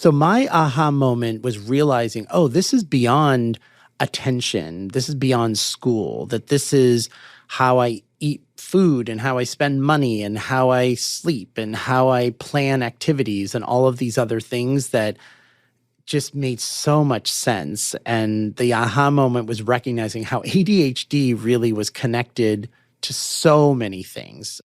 So my aha moment was realizing, oh, this is beyond attention. This is beyond school, that this is how I eat food and how I spend money and how I sleep and how I plan activities and all of these other things that just made so much sense. And the aha moment was recognizing how ADHD really was connected to so many things.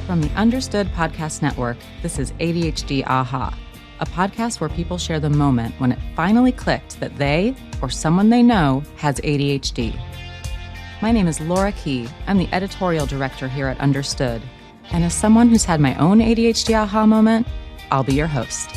From the Understood Podcast Network, this is ADHD Aha, a podcast where people share the moment when it finally clicked that they or someone they know has ADHD. My name is Laura Key. I'm the editorial director here at Understood. And as someone who's had my own ADHD aha moment, I'll be your host.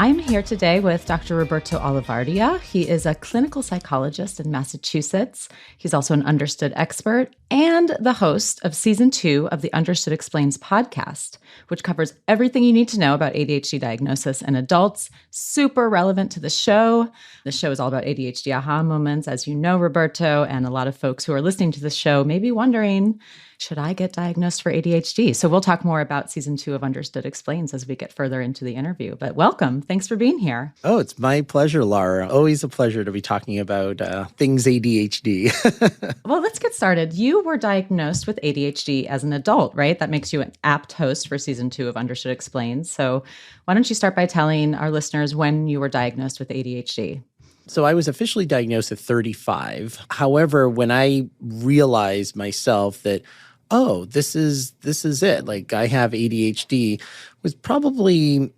I'm here today with Dr. Roberto Olivardia. He is a clinical psychologist in Massachusetts. He's also an Understood expert and the host of Season 2 of the Understood Explains podcast, which covers everything you need to know about ADHD diagnosis in adults. Super relevant to the show. The show is all about ADHD aha moments, as you know, Roberto, and a lot of folks who are listening to this show may be wondering, should I get diagnosed for ADHD? So we'll talk more about Season 2 of Understood Explains as we get further into the interview. But welcome. Thanks for being here. Oh, it's my pleasure, Laura. Always a pleasure to be talking about things ADHD. Well, let's get started. You were diagnosed with ADHD as an adult, right? That makes you an apt host for Season 2 of Understood Explains. So why don't you start by telling our listeners when you were diagnosed with ADHD? So I was officially diagnosed at 35. However, when I realized myself that, oh, this is it. Like, I have ADHD, was probably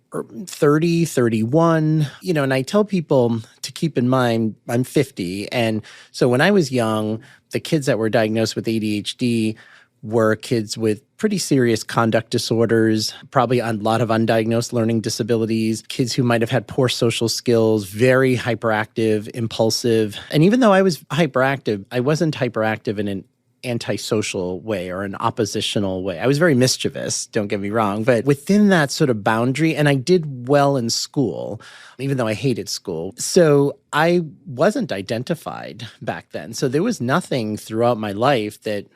30, 31, and I tell people to keep in mind, I'm 50. And so when I was young, the kids that were diagnosed with ADHD were kids with pretty serious conduct disorders, probably a lot of undiagnosed learning disabilities, kids who might have had poor social skills, very hyperactive, impulsive. And even though I was hyperactive, I wasn't hyperactive in an antisocial way or an oppositional way. I was very mischievous, don't get me wrong, but within that sort of boundary, and I did well in school, even though I hated school. So I wasn't identified back then. So there was nothing throughout my life that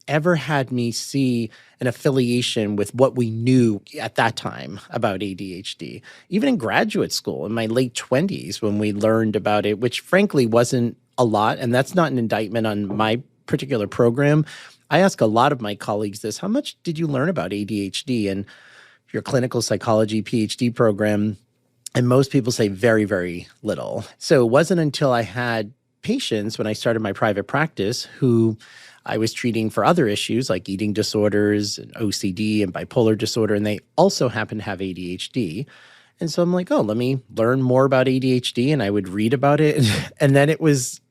ever had me see an affiliation with what we knew at that time about ADHD. Even in graduate school, in my late 20s, when we learned about it, which frankly wasn't a lot, and that's not an indictment on my particular program. I ask a lot of my colleagues this: how much did you learn about ADHD in your clinical psychology PhD program? And most people say very, very little. So it wasn't until I had patients when I started my private practice who I was treating for other issues like eating disorders and OCD and bipolar disorder, and they also happen to have ADHD. And so I'm like, oh, let me learn more about ADHD. And I would read about it. And then it was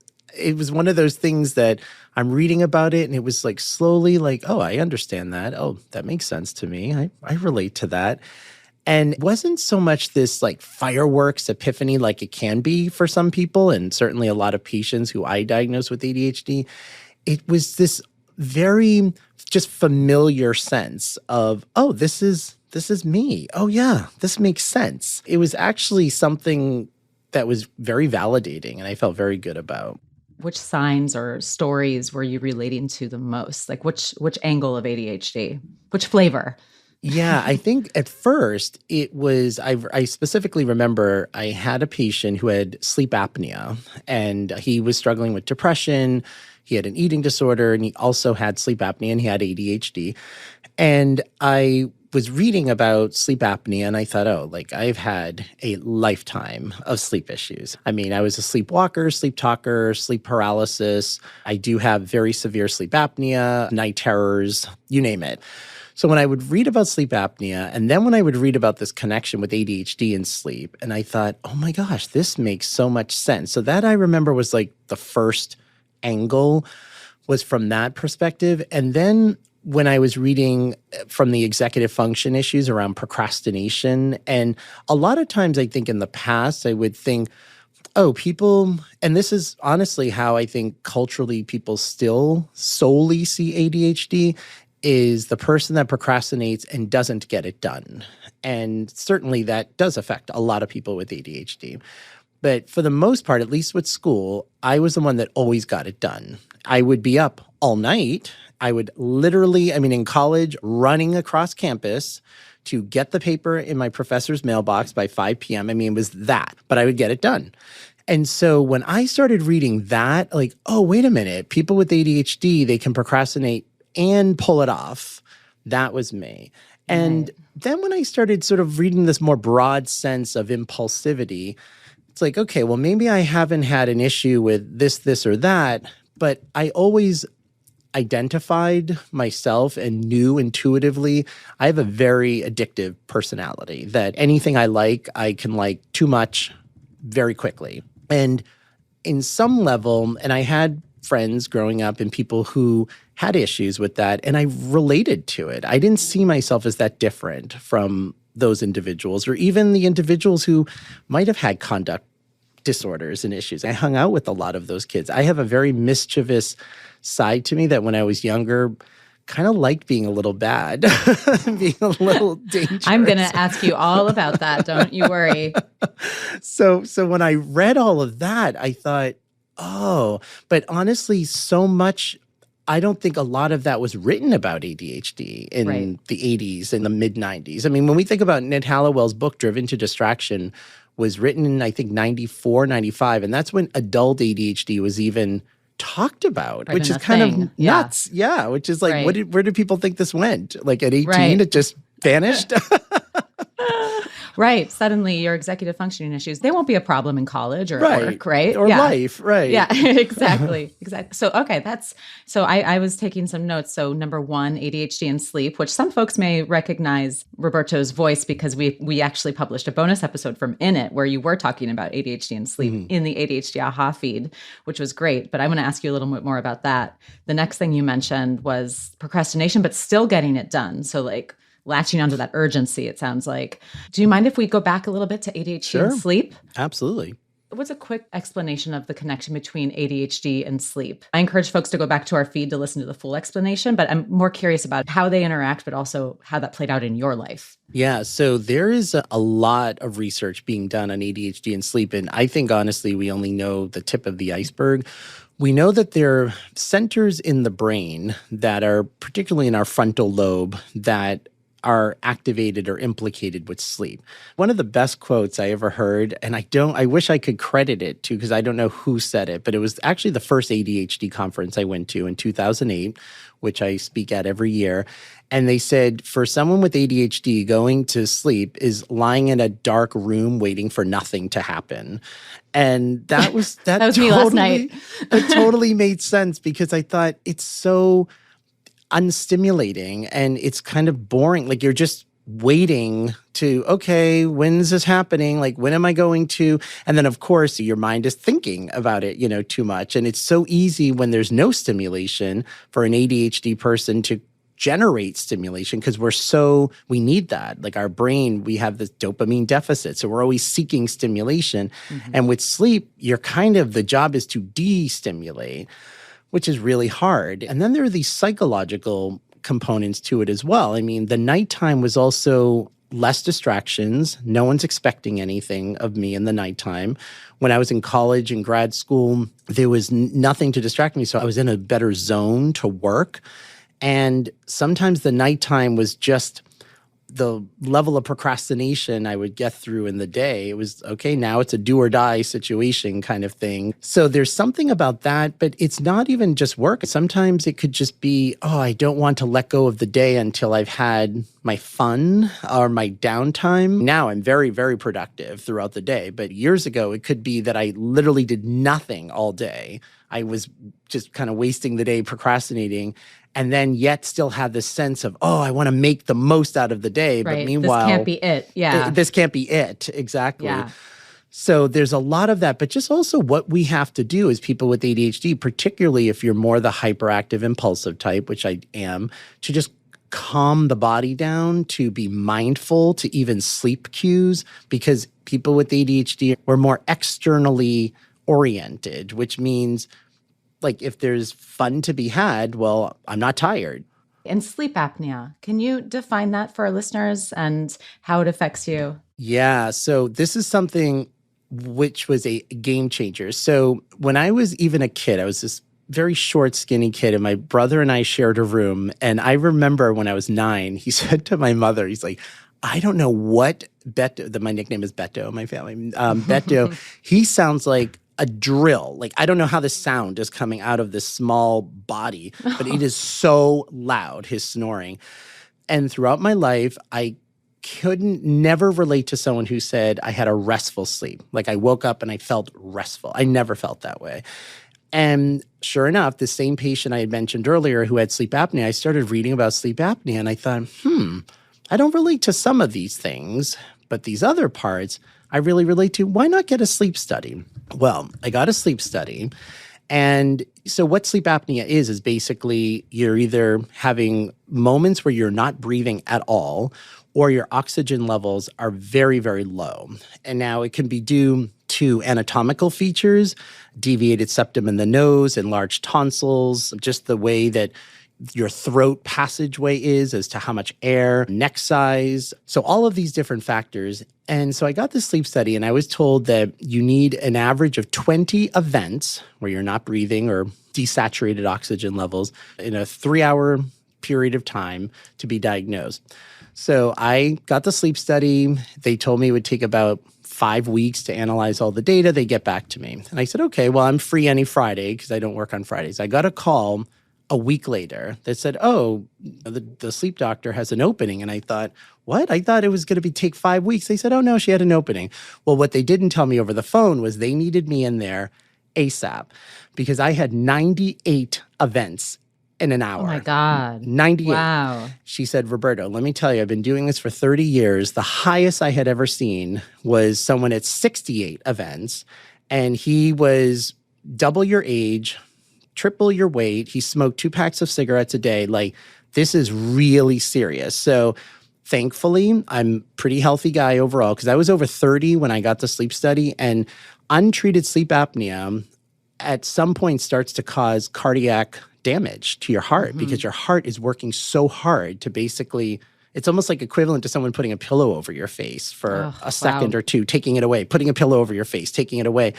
one of those things that I'm reading about it, and it was like slowly like, oh, I understand that. Oh, that makes sense to me. I relate to that. And it wasn't so much this like fireworks epiphany like it can be for some people, and certainly a lot of patients who I diagnosed with ADHD. It was this very just familiar sense of, oh, this is me. Oh, yeah, this makes sense. It was actually something that was very validating, and I felt very good about. Which signs or stories were you relating to the most? Like which angle of ADHD? Which flavor? Yeah, I think at first it was, I specifically remember I had a patient who had sleep apnea, and he was struggling with depression. He had an eating disorder, and he also had sleep apnea, and he had ADHD. And I was reading about sleep apnea, and I thought, oh, like, I've had a lifetime of sleep issues. I mean, I was a sleepwalker, sleep talker, sleep paralysis. I do have very severe sleep apnea, night terrors, you name it. So when I would read about sleep apnea, and then when I would read about this connection with ADHD and sleep, and I thought, oh my gosh, this makes so much sense. So that I remember was like the first angle, was from that perspective. And then when I was reading from the executive function issues around procrastination, and a lot of times I think in the past I would think, oh, people, and this is honestly how I think culturally people still solely see ADHD, is the person that procrastinates and doesn't get it done. And certainly that does affect a lot of people with ADHD. But for the most part, at least with school, I was the one that always got it done. I would be up all night. I would literally, in college, running across campus to get the paper in my professor's mailbox by 5 p.m. It was that, but I would get it done. And so when I started reading that, like, oh, wait a minute, people with ADHD, they can procrastinate and pull it off. That was me. And then when I started sort of reading this more broad sense of impulsivity, it's like, okay, well, maybe I haven't had an issue with this, or that, but I always identified myself and knew intuitively I have a very addictive personality, that anything I like, I can like too much very quickly. And in some level, and I had friends growing up and people who had issues with that, and I related to it. I didn't see myself as that different from those individuals, or even the individuals who might have had conduct disorders and issues. I hung out with a lot of those kids. I have a very mischievous side to me that when I was younger, kind of liked being a little bad, being a little dangerous. I'm going to ask you all about that. Don't you worry. So when I read all of that, I thought, oh, but honestly, so much, I don't think a lot of that was written about ADHD in the 80s and the mid 90s. When we think about Ned Hallowell's book, Driven to Distraction, was written in, I think, 94, 95. And that's when adult ADHD was even talked about, which is kind of nuts. Yeah, which is like, where did people think this went? Like at 18, it just vanished? Right. Suddenly your executive functioning issues, they won't be a problem in college or at work, right? Or life, right. Yeah, exactly. So, okay, I was taking some notes. So number 1, ADHD and sleep, which some folks may recognize Roberto's voice because we actually published a bonus episode from In It where you were talking about ADHD and sleep in the ADHD Aha feed, which was great. But I want to ask you a little bit more about that. The next thing you mentioned was procrastination, but still getting it done. So like, latching onto that urgency, it sounds like. Do you mind if we go back a little bit to ADHD and sleep? Absolutely. What's a quick explanation of the connection between ADHD and sleep? I encourage folks to go back to our feed to listen to the full explanation, but I'm more curious about how they interact, but also how that played out in your life. Yeah, so there is a lot of research being done on ADHD and sleep, and I think, honestly, we only know the tip of the iceberg. We know that there are centers in the brain that are, particularly in our frontal lobe, that are activated or implicated with sleep. One of the best quotes I ever heard, and I wish I could credit it to, because I don't know who said it, but it was actually the first ADHD conference I went to in 2008, which I speak at every year. And they said, for someone with ADHD, going to sleep is lying in a dark room waiting for nothing to happen. And that was that was me last night. It totally made sense, because I thought it's so unstimulating and it's kind of boring. Like you're just waiting to, okay, when's this happening? Like, when am I going to? And then, of course, your mind is thinking about it, too much. And it's so easy when there's no stimulation for an ADHD person to generate stimulation, because we need that. Like our brain, we have this dopamine deficit. So we're always seeking stimulation. And with sleep, the job is to de-stimulate, which is really hard. And then there are these psychological components to it as well. The nighttime was also less distractions. No one's expecting anything of me in the nighttime. When I was in college and grad school, there was nothing to distract me. So I was in a better zone to work. And sometimes the nighttime was just the level of procrastination I would get through in the day. It was, okay, now it's a do or die situation kind of thing. So there's something about that, but it's not even just work. Sometimes it could just be, oh, I don't want to let go of the day until I've had my fun or my downtime. Now I'm very, very productive throughout the day. But years ago, it could be that I literally did nothing all day. I was just kind of wasting the day procrastinating. And then yet still have this sense of, oh, I want to make the most out of the day. Right. But meanwhile, this can't be it. Yeah. This can't be it. Exactly. Yeah. So there's a lot of that. But just also what we have to do as people with ADHD, particularly if you're more the hyperactive, impulsive type, which I am, to just calm the body down, to be mindful, to even sleep cues, because people with ADHD are more externally oriented, which means, like, if there's fun to be had, well, I'm not tired. And sleep apnea, can you define that for our listeners and how it affects you? Yeah. So this is something which was a game changer. So when I was even a kid, I was this very short, skinny kid, and my brother and I shared a room. And I remember when I was 9, he said to my mother, he's like, I don't know what Beto, my nickname is Beto in my family. Beto, he sounds like a drill. Like, I don't know how the sound is coming out of this small body, but it is so loud, his snoring. And throughout my life, I couldn't never relate to someone who said I had a restful sleep. Like I woke up and I felt restful. I never felt that way. And sure enough, the same patient I had mentioned earlier who had sleep apnea, I started reading about sleep apnea and I thought, I don't relate to some of these things, but these other parts I really relate to. Why not get a sleep study? Well, I got a sleep study. And so what sleep apnea is basically you're either having moments where you're not breathing at all or your oxygen levels are very, very low. And now it can be due to anatomical features, deviated septum in the nose, enlarged tonsils, just the way that your throat passageway is as to how much air, neck size. So all of these different factors. And so I got this sleep study and I was told that you need an average of 20 events where you're not breathing or desaturated oxygen levels in a 3-hour period of time to be diagnosed. So I got the sleep study. They told me it would take about 5 weeks to analyze all the data. They get back to me. And I said, okay, well, I'm free any Friday because I don't work on Fridays. I got a call a week later that said, oh, the sleep doctor has an opening. And I thought, what? I thought it was going to take 5 weeks. They said, oh, no, she had an opening. Well, what they didn't tell me over the phone was they needed me in there ASAP because I had 98 events in an hour. Oh, my God. 98. Wow. She said, Roberto, let me tell you, I've been doing this for 30 years. The highest I had ever seen was someone at 68 events, and he was double your age, triple your weight. He smoked 2 packs of cigarettes a day. Like, this is really serious. So thankfully, I'm a pretty healthy guy overall because I was over 30 when I got the sleep study, and untreated sleep apnea at some point starts to cause cardiac damage to your heart because your heart is working so hard to basically, it's almost like equivalent to someone putting a pillow over your face for a second or two, taking it away, putting a pillow over your face, taking it away.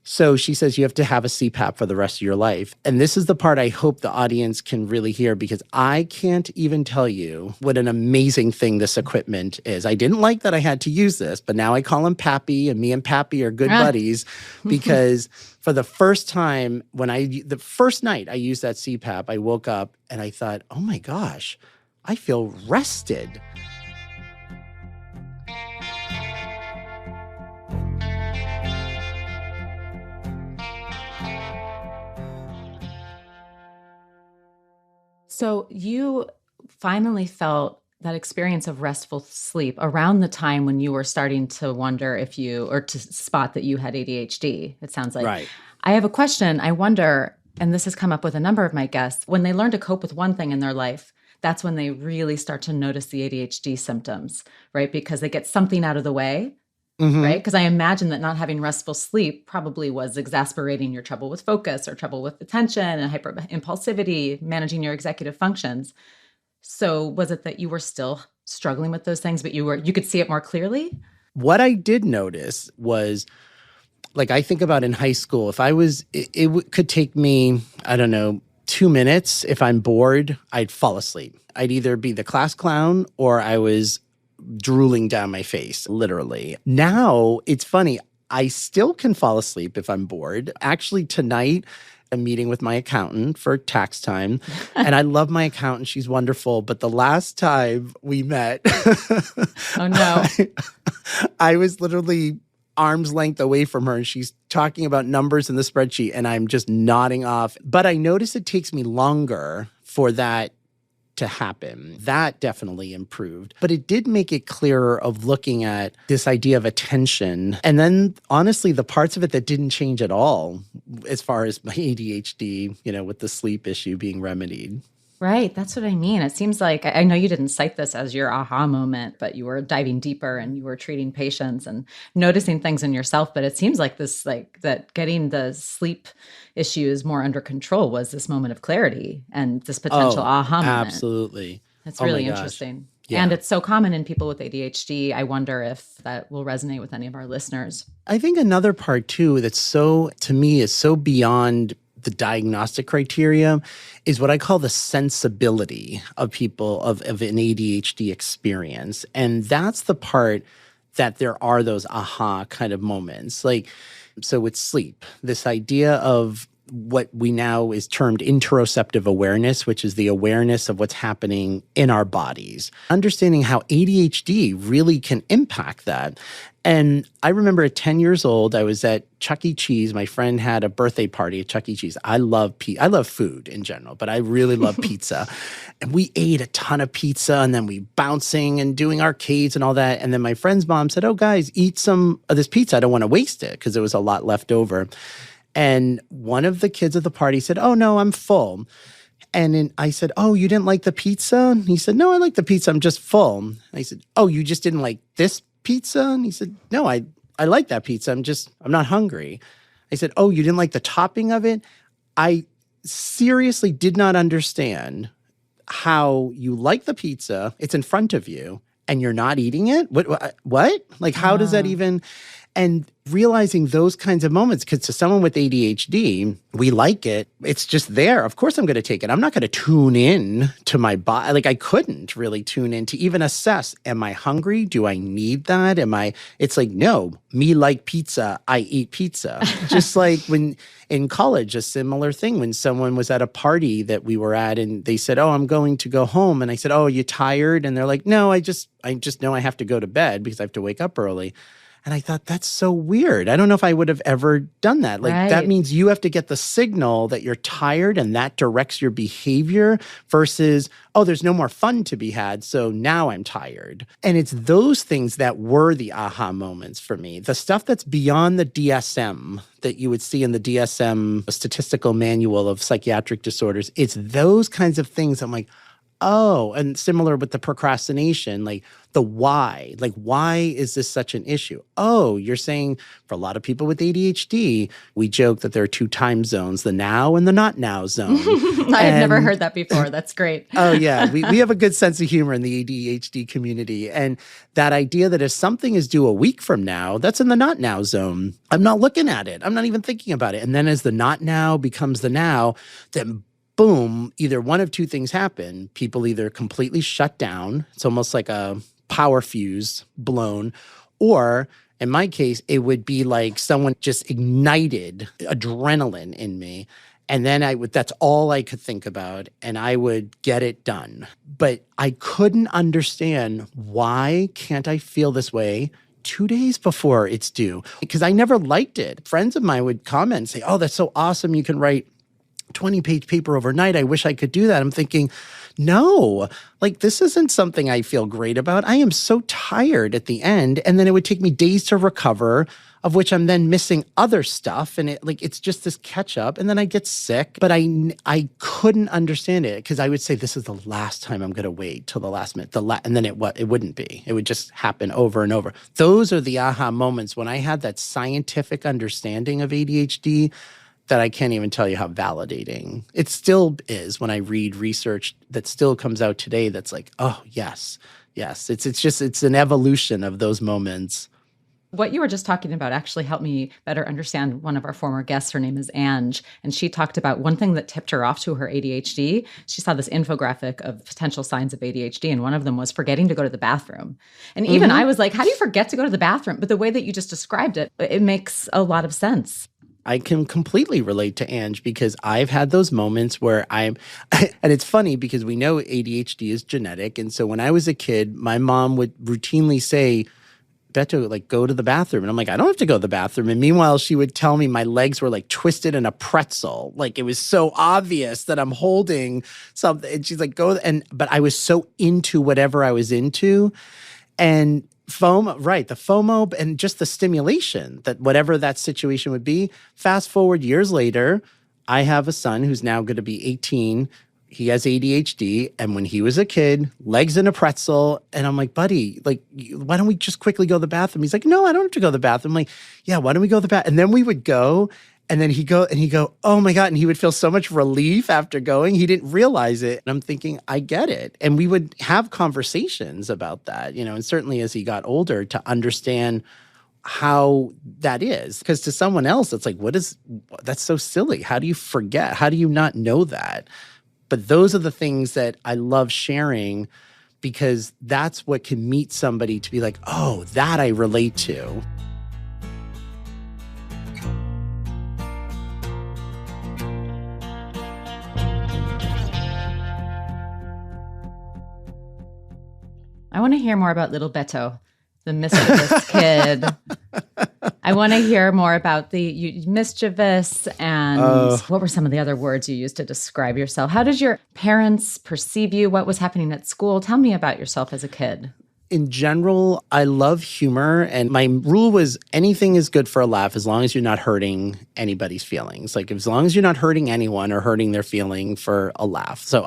So she says you have to have a CPAP for the rest of your life. And this is the part I hope the audience can really hear because I can't even tell you what an amazing thing this equipment is. I didn't like that I had to use this, but now I call him Pappy, and me and Pappy are good buddies because for the first time, the first night I used that CPAP, I woke up and I thought, oh my gosh, I feel rested. So you finally felt that experience of restful sleep around the time when you were starting to wonder or to spot that you had ADHD, it sounds like. Right. I have a question. I wonder, and this has come up with a number of my guests, when they learn to cope with one thing in their life, that's when they really start to notice the ADHD symptoms, right? Because they get something out of the way. Right? Because I imagine that not having restful sleep probably was exacerbating your trouble with focus or trouble with attention and hyper impulsivity, managing your executive functions. So was it that you were still struggling with those things, but you could see it more clearly? What I did notice was, like, I think about in high school, if I was, it could take me, I don't know, 2 minutes. If I'm bored, I'd fall asleep. I'd either be the class clown or I was drooling down my face, literally. Now, it's funny. I still can fall asleep if I'm bored. Actually, tonight, I'm meeting with my accountant for tax time. And I love my accountant. She's wonderful. But the last time we met, oh no, I was literally arm's length away from her and she's talking about numbers in the spreadsheet and I'm just nodding off. But I notice it takes me longer for that to happen. That definitely improved. But it did make it clearer of looking at this idea of attention. And then honestly, the parts of it that didn't change at all, as far as my ADHD, with the sleep issue being remedied. Right. That's what I mean. It seems like I know you didn't cite this as your aha moment, but you were diving deeper and you were treating patients and noticing things in yourself. But it seems like this, like that getting the sleep issues more under control was this moment of clarity and this potential Oh, aha moment. absolutely. That's Oh my really gosh. interesting. And Yeah. it's so common in people with ADHD. I wonder if that will resonate with any of our listeners. I think another part too that's so, to me, is so beyond the diagnostic criteria is what I call the sensibility of people of an ADHD experience. And that's the part that there are those aha kind of moments. Like, so with sleep, this idea of what we now is termed interoceptive awareness, which is the awareness of what's happening in our bodies. Understanding how ADHD really can impact that. And I remember at 10 years old, I was at Chuck E. Cheese. My friend had a birthday party at Chuck E. Cheese. I love food in general, but I really love pizza. And we ate a ton of pizza, and then we bouncing and doing arcades and all that. And then my friend's mom said, "Oh, guys, eat some of this pizza. I don't want to waste it," because there was a lot left over. And one of the kids at the party said, "Oh, no, I'm full." And then I said, "Oh, you didn't like the pizza?" And he said, "No, I like the pizza. I'm just full." I said, "Oh, you just didn't like this pizza?" And he said, "No, I like that pizza. I'm not hungry." I said, "Oh, you didn't like the topping of it?" I seriously did not understand how you like the pizza. It's in front of you and you're not eating it. What? Like, how does that even? And realizing those kinds of moments, because to someone with ADHD, we like it. It's just there. Of course I'm going to take it. I'm not going to tune in to my body. Like, I couldn't really tune in to even assess, am I hungry? Do I need that? It's like, no, me like pizza, I eat pizza. Just like when in college, a similar thing, when someone was at a party that we were at and they said, "Oh, I'm going to go home." And I said, "Oh, are you tired?" And they're like, "No, I just know I have to go to bed because I have to wake up early." And I thought, that's so weird. I don't know if I would have ever done that. Like, that Right. means you have to get the signal that you're tired and that directs your behavior versus, oh, there's no more fun to be had, so now I'm tired. And it's those things that were the aha moments for me. The stuff that's beyond the DSM that you would see in the DSM statistical manual of psychiatric disorders, it's those kinds of things I'm like, oh, and similar with the procrastination, like the why. Like, why is this such an issue? Oh, you're saying for a lot of people with ADHD, we joke that there are two time zones, the now and the not now zone. I've never heard that before. That's great. Oh, yeah. We have a good sense of humor in the ADHD community. And that idea that if something is due a week from now, that's in the not now zone. I'm not looking at it. I'm not even thinking about it. And then as the not now becomes the now, then boom, either one of two things happen. People either completely shut down. It's almost like a power fuse blown. Or in my case, it would be like someone just ignited adrenaline in me. And then that's all I could think about. And I would get it done. But I couldn't understand, why can't I feel this way 2 days before it's due? Because I never liked it. Friends of mine would comment and say, "Oh, that's so awesome. You can write 20-page paper overnight. I wish I could do that." I'm thinking, no, like, this isn't something I feel great about. I am so tired at the end. And then it would take me days to recover, of which I'm then missing other stuff. And it's just this catch up. And then I get sick. But I couldn't understand it because I would say, this is the last time I'm going to wait till the last minute. And then it wouldn't be. It would just happen over and over. Those are the aha moments when I had that scientific understanding of ADHD that I can't even tell you how validating it still is when I read research that still comes out today that's like, oh, yes. It's an evolution of those moments. What you were just talking about actually helped me better understand one of our former guests. Her name is Ange, and she talked about one thing that tipped her off to her ADHD. She saw this infographic of potential signs of ADHD, and one of them was forgetting to go to the bathroom. And even I was like, how do you forget to go to the bathroom? But the way that you just described it, it makes a lot of sense. I can completely relate to Ange because I've had those moments where and it's funny because we know ADHD is genetic. And so when I was a kid, my mom would routinely say, "Beto, like, go to the bathroom." And I'm like, "I don't have to go to the bathroom." And meanwhile, she would tell me my legs were like twisted in a pretzel. Like, it was so obvious that I'm holding something. And she's like, "Go." But I was so into whatever I was into. And FOMO, right, the FOMO and just the stimulation that whatever that situation would be. Fast forward years later, I have a son who's now going to be 18. he has ADHD. And when he was a kid, legs in a pretzel. And I'm like, buddy, like, why don't we just quickly go to the bathroom? He's like, no, I don't have to go to the bathroom. I'm like, yeah, why don't we go to the bathroom? And then we would go. And then he'd go, oh my God. And he would feel so much relief after going. He didn't realize it. And I'm thinking, I get it. And we would have conversations about that, and certainly as he got older to understand how that is. Because to someone else, it's like, that's so silly. How do you forget? How do you not know that? But those are the things that I love sharing because that's what can meet somebody to be like, oh, that I relate to. I want to hear more about little Beto, the mischievous kid. I want to hear more about the mischievous and what were some of the other words you used to describe yourself? How did your parents perceive you? What was happening at school? Tell me about yourself as a kid. In general, I love humor, and my rule was anything is good for a laugh as long as you're not hurting anybody's feelings. Like as long as you're not hurting anyone or hurting their feeling for a laugh. So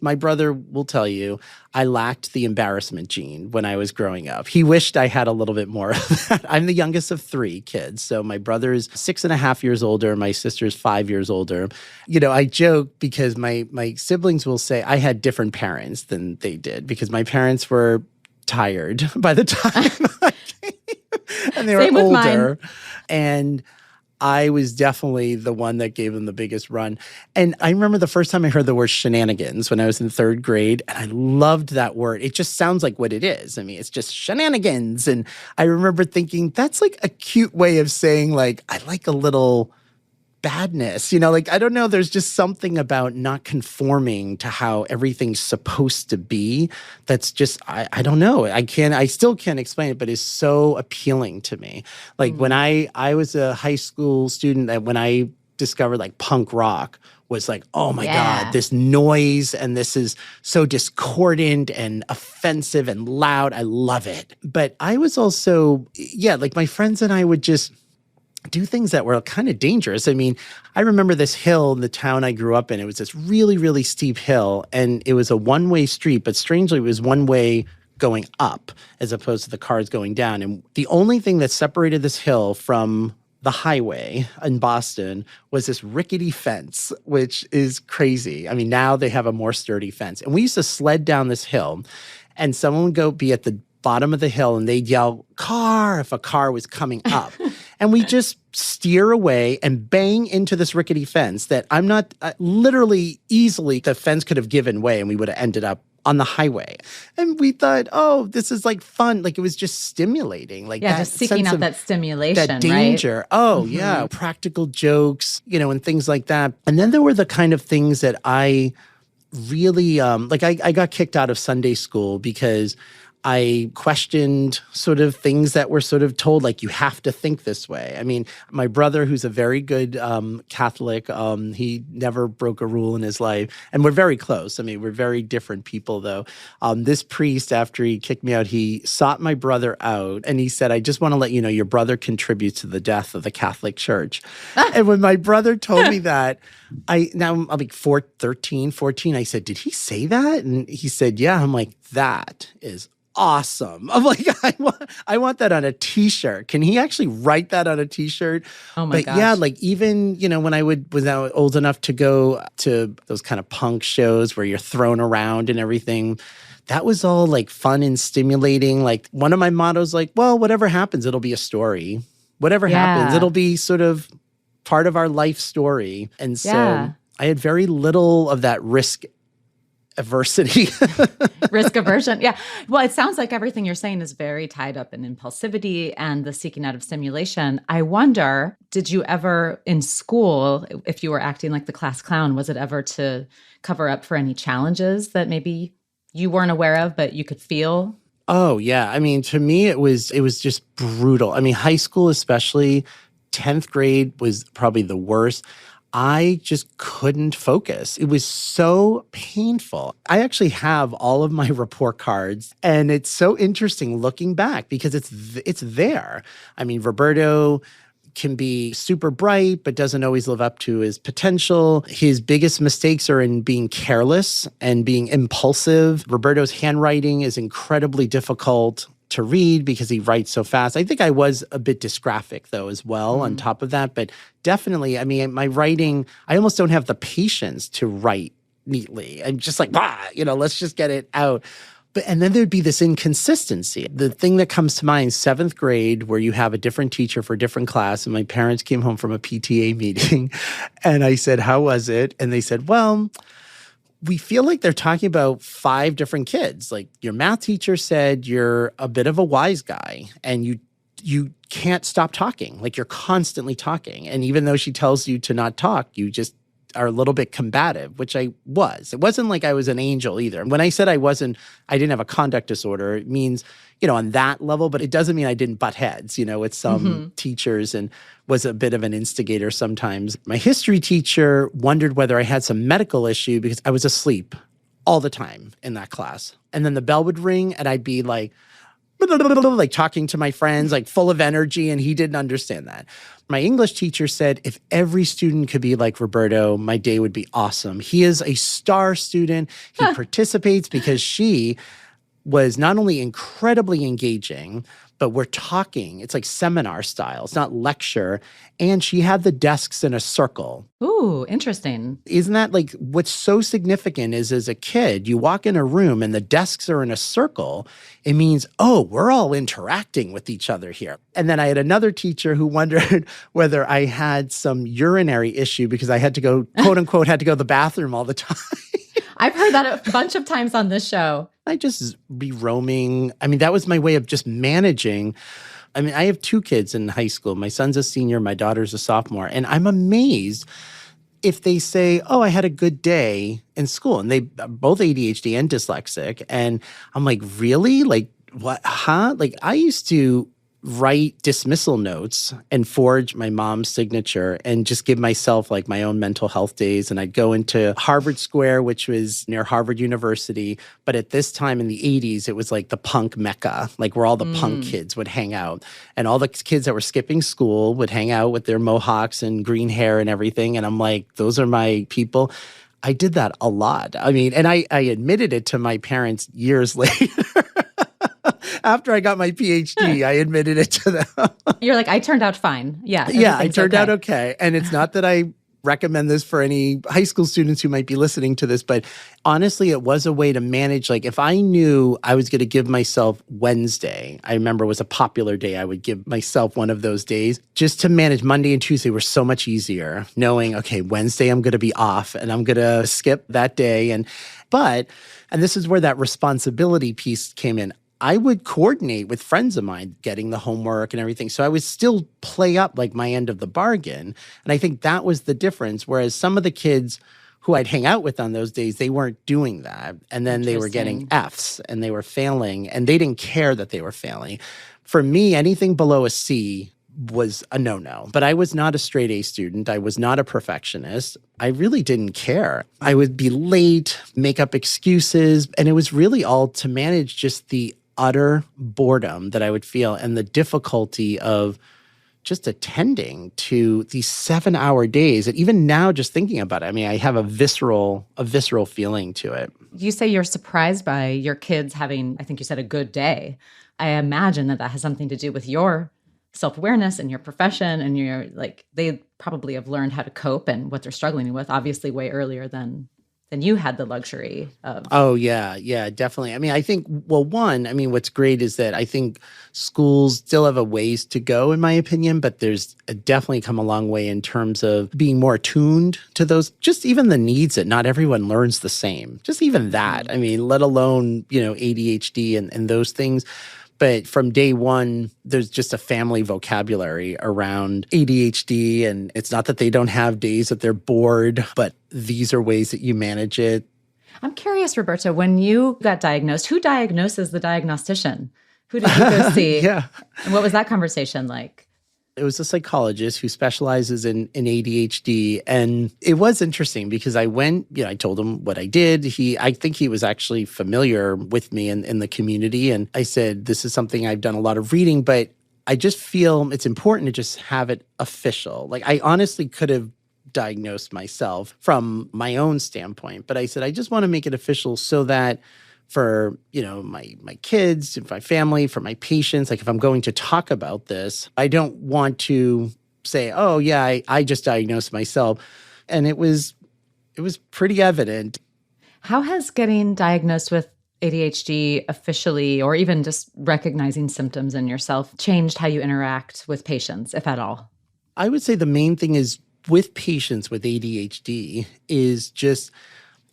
my brother will tell you, I lacked the embarrassment gene when I was growing up. He wished I had a little bit more of that. I'm the youngest of 3 kids. So my brother's 6.5 years older. My sister's 5 years older. I joke because my siblings will say I had different parents than they did because my parents were tired by the time I came, and they were older. And I was definitely the one that gave them the biggest run. And I remember the first time I heard the word shenanigans when I was in 3rd grade, and I loved that word. It just sounds like what it is. I mean, it's just shenanigans. And I remember thinking, that's like a cute way of saying like, I like a little badness, like, I don't know, there's just something about not conforming to how everything's supposed to be that's just, I don't know. I still can't explain it, but it's so appealing to me. Like when I was a high school student, that when I discovered like punk rock was like, oh my God, this noise and this is so discordant and offensive and loud. I love it. But I was also, like my friends and I would just do things that were kind of dangerous. I mean, I remember this hill in the town I grew up in. It was this really, really steep hill, and it was a one-way street, but strangely, it was one way going up as opposed to the cars going down. And the only thing that separated this hill from the highway in Boston was this rickety fence, which is crazy. I mean, now they have a more sturdy fence. And we used to sled down this hill, and someone would be at the bottom of the hill and they'd yell, car, if a car was coming up. And we just steer away and bang into this rickety fence that literally easily the fence could have given way and we would have ended up on the highway. And we thought, oh, this is like fun. Like it was just stimulating. Like just seeking out that stimulation, that danger. Right? Oh, yeah. Practical jokes, and things like that. And then there were the kind of things that I really, I got kicked out of Sunday school because I questioned sort of things that were sort of told, like, you have to think this way. I mean, my brother, who's a very good Catholic, he never broke a rule in his life. And we're very close. I mean, we're very different people, though. This priest, after he kicked me out, he sought my brother out. And he said, I just want to let you know your brother contributes to the death of the Catholic Church. And when my brother told me that, I'm like 13, 14. I said, did he say that? And he said, yeah. I'm like, that is awesome. I'm like, I want that on a t-shirt. Can he actually write that on a t-shirt? Oh my gosh. Yeah, like even, when I was now old enough to go to those kind of punk shows where you're thrown around and everything, that was all like fun and stimulating. Like one of my mottos, like, well, whatever happens, it'll be a story. Whatever happens, it'll be sort of part of our life story. And so I had very little of that risk aversity. Risk aversion. Yeah. Well, it sounds like everything you're saying is very tied up in impulsivity and the seeking out of stimulation. I wonder, did you ever in school, if you were acting like the class clown, was it ever to cover up for any challenges that maybe you weren't aware of, but you could feel? Oh, yeah. I mean, to me, it was just brutal. I mean, high school, especially 10th grade was probably the worst. I just couldn't focus. It was so painful. I actually have all of my report cards, and it's so interesting looking back because it's there. I mean, Roberto can be super bright, but doesn't always live up to his potential. His biggest mistakes are in being careless and being impulsive. Roberto's handwriting is incredibly difficult to read because he writes so fast. I think I was a bit dysgraphic, though, as well, on top of that. But definitely, I mean, my writing, I almost don't have the patience to write neatly. I'm just like, let's just get it out. And then there'd be this inconsistency. The thing that comes to mind, 7th grade, where you have a different teacher for a different class. And my parents came home from a PTA meeting. And I said, how was it? And they said, well, we feel like they're talking about 5 different kids. Like, your math teacher said you're a bit of a wise guy and you can't stop talking. Like, you're constantly talking. And even though she tells you to not talk, you just are a little bit combative, which I was. It wasn't like I was an angel either. When I said I didn't have a conduct disorder, it means, on that level, but it doesn't mean I didn't butt heads, with some teachers and was a bit of an instigator sometimes. My history teacher wondered whether I had some medical issue because I was asleep all the time in that class. And then the bell would ring and I'd be like talking to my friends, like full of energy, and he didn't understand that. My English teacher said if every student could be like Roberto, my day would be awesome. He is a star student. He participates because she was not only incredibly engaging, but we're talking. It's like seminar style. It's not lecture. And she had the desks in a circle. Ooh, interesting. Isn't that like what's so significant is as a kid, you walk in a room and the desks are in a circle. It means, we're all interacting with each other here. And then I had another teacher who wondered whether I had some urinary issue because I had to go, quote unquote, had to go to the bathroom all the time. I've heard that a bunch of times on this show. I just be roaming. I mean, that was my way of just managing. I mean, I have 2 kids in high school. My son's a senior, my daughter's a sophomore. And I'm amazed if they say, I had a good day in school. And they are both ADHD and dyslexic. And I'm like, really? Like, what? Huh? Like, I used to write dismissal notes and forge my mom's signature and just give myself like my own mental health days. And I'd go into Harvard Square, which was near Harvard University. But at this time in the 80s, it was like the punk mecca, like where all the punk kids would hang out. And all the kids that were skipping school would hang out with their mohawks and green hair and everything. And I'm like, those are my people. I did that a lot. I mean, and I admitted it to my parents years later. After I got my PhD, I admitted it to them. You're like, I turned out fine. Yeah. Yeah, I turned out okay. And it's not that I recommend this for any high school students who might be listening to this, but honestly, it was a way to manage. Like, if I knew I was going to give myself Wednesday, I remember was a popular day, I would give myself one of those days just to manage. Monday and Tuesday were so much easier, knowing, okay, Wednesday I'm going to be off and I'm going to skip that day. And this is where that responsibility piece came in. I would coordinate with friends of mine getting the homework and everything. So I would still play up like my end of the bargain. And I think that was the difference. Whereas some of the kids who I'd hang out with on those days, they weren't doing that. And then they were getting Fs and they were failing and they didn't care that they were failing. For me, anything below a C was a no-no. But I was not a straight A student. I was not a perfectionist. I really didn't care. I would be late, make up excuses. And it was really all to manage just the utter boredom that I would feel and the difficulty of just attending to these 7-hour days. And even now, just thinking about it, I mean, I have a visceral feeling to it. You say you're surprised by your kids having, I think you said, a good day. I imagine that has something to do with your self-awareness and your profession, and they probably have learned how to cope and what they're struggling with, obviously way earlier than you had the luxury of. Oh, yeah, definitely. I mean, I think, what's great is that I think schools still have a ways to go, in my opinion, but there's definitely come a long way in terms of being more attuned to those, just even the needs that not everyone learns the same. Just even that. I mean, let alone, ADHD and those things. But from day one, there's just a family vocabulary around ADHD. And it's not that they don't have days that they're bored, but these are ways that you manage it. I'm curious, Roberto, when you got diagnosed, who diagnoses the diagnostician? Who did you go see? Yeah. And what was that conversation like? It was a psychologist who specializes in ADHD. And it was interesting because I went, I told him what I did. I think he was actually familiar with me in the community. And I said, this is something I've done a lot of reading, but I just feel it's important to just have it official. Like I honestly could have diagnosed myself from my own standpoint, but I said, I just want to make it official so that for, my kids, and my family, for my patients, like if I'm going to talk about this, I don't want to say, oh yeah, I just diagnosed myself. And it was pretty evident. How has getting diagnosed with ADHD officially, or even just recognizing symptoms in yourself, changed how you interact with patients, if at all? I would say the main thing is with patients with ADHD is just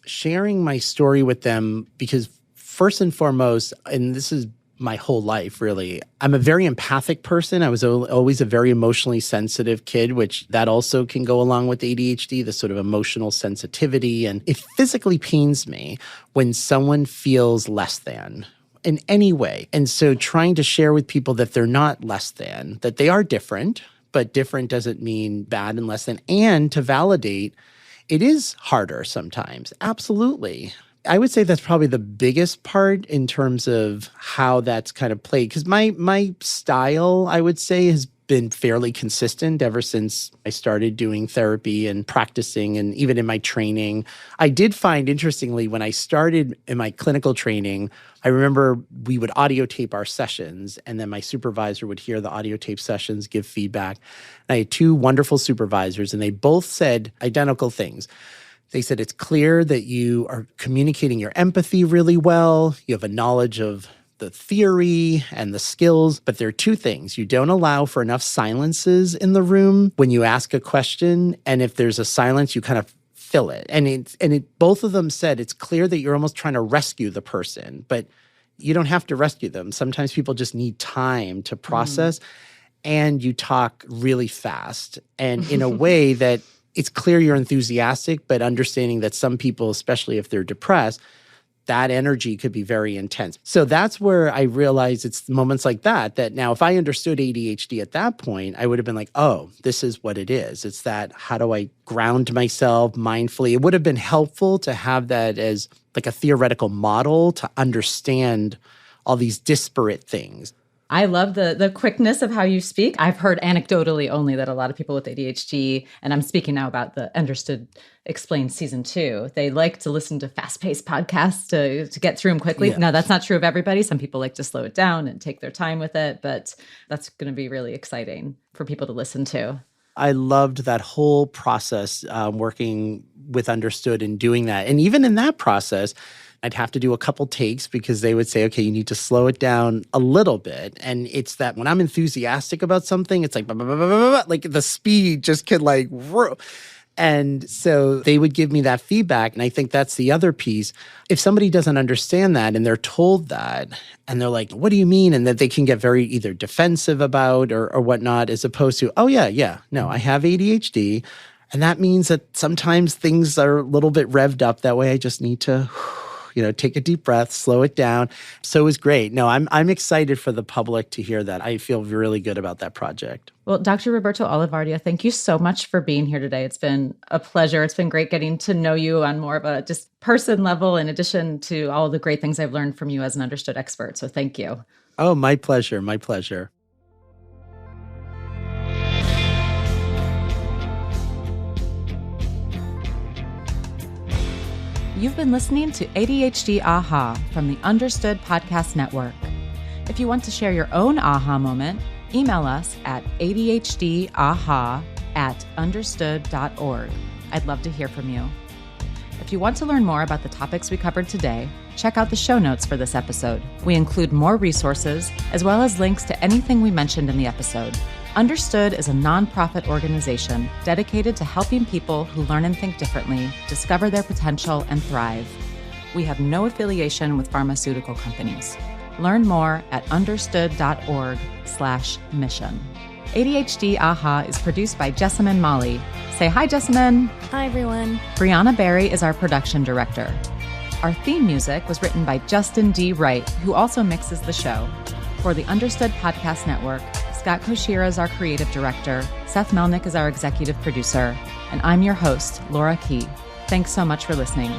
sharing my story with them, because first and foremost, and this is my whole life, really, I'm a very empathic person. I was always a very emotionally sensitive kid, which that also can go along with ADHD, the sort of emotional sensitivity. And it physically pains me when someone feels less than in any way. And so trying to share with people that they're not less than, that they are different, but different doesn't mean bad and less than, and to validate it is harder sometimes. Absolutely. I would say that's probably the biggest part in terms of how that's kind of played. Because my style, I would say, has been fairly consistent ever since I started doing therapy and practicing, and even in my training. I did find, interestingly, when I started in my clinical training, I remember we would audio tape our sessions, and then my supervisor would hear the audio tape sessions, give feedback. And I had two wonderful supervisors, and they both said identical things. They said, it's clear that you are communicating your empathy really well. You have a knowledge of the theory and the skills, but there are two things. You don't allow for enough silences in the room when you ask a question. And if there's a silence, you kind of fill it. And both of them said, it's clear that you're almost trying to rescue the person, but you don't have to rescue them. Sometimes people just need time to process, and you talk really fast and in a way that it's clear you're enthusiastic, but understanding that some people, especially if they're depressed, that energy could be very intense. So that's where I realized it's moments like that now if I understood ADHD at that point, I would have been like, oh, this is what it is. It's that, how do I ground myself mindfully? It would have been helpful to have that as like a theoretical model to understand all these disparate things. I love the quickness of how you speak. I've heard anecdotally only that a lot of people with ADHD, and I'm speaking now about the Understood Explained Season 2, they like to listen to fast-paced podcasts to get through them quickly. Yeah. Now, that's not true of everybody. Some people like to slow it down and take their time with it, but that's going to be really exciting for people to listen to. I loved that whole process, working with Understood and doing that. And even in that process, I'd have to do a couple takes because they would say, okay, you need to slow it down a little bit. And it's that when I'm enthusiastic about something, it's like, blah, blah, blah, blah, blah, blah, like the speed just could like, whoa. And so they would give me that feedback. And I think that's the other piece. If somebody doesn't understand that and they're told that, and they're like, what do you mean? And that they can get very either defensive about or whatnot, as opposed to, oh yeah, no, I have ADHD. And that means that sometimes things are a little bit revved up. That way I just need to take a deep breath, slow it down. So it was great. No, I'm excited for the public to hear that. I feel really good about that project. Well, Dr. Roberto Olivardia, thank you so much for being here today. It's been a pleasure. It's been great getting to know you on more of a just person level, in addition to all the great things I've learned from you as an Understood expert. So thank you. Oh, my pleasure. My pleasure. You've been listening to ADHD Aha from the Understood Podcast Network. If you want to share your own aha moment, email us at adhdaha@understood.org. I'd love to hear from you. If you want to learn more about the topics we covered today, check out the show notes for this episode. We include more resources, as well as links to anything we mentioned in the episode. Understood is a nonprofit organization dedicated to helping people who learn and think differently discover their potential and thrive. We have no affiliation with pharmaceutical companies. Learn more at understood.org/mission. ADHD Aha is produced by Jessamine Molly. Say hi, Jessamine. Hi, everyone. Brianna Berry is our production director. Our theme music was written by Justin D. Wright, who also mixes the show. For the Understood Podcast Network, Scott Koshira is our creative director, Seth Melnick is our executive producer, and I'm your host, Laura Key. Thanks so much for listening.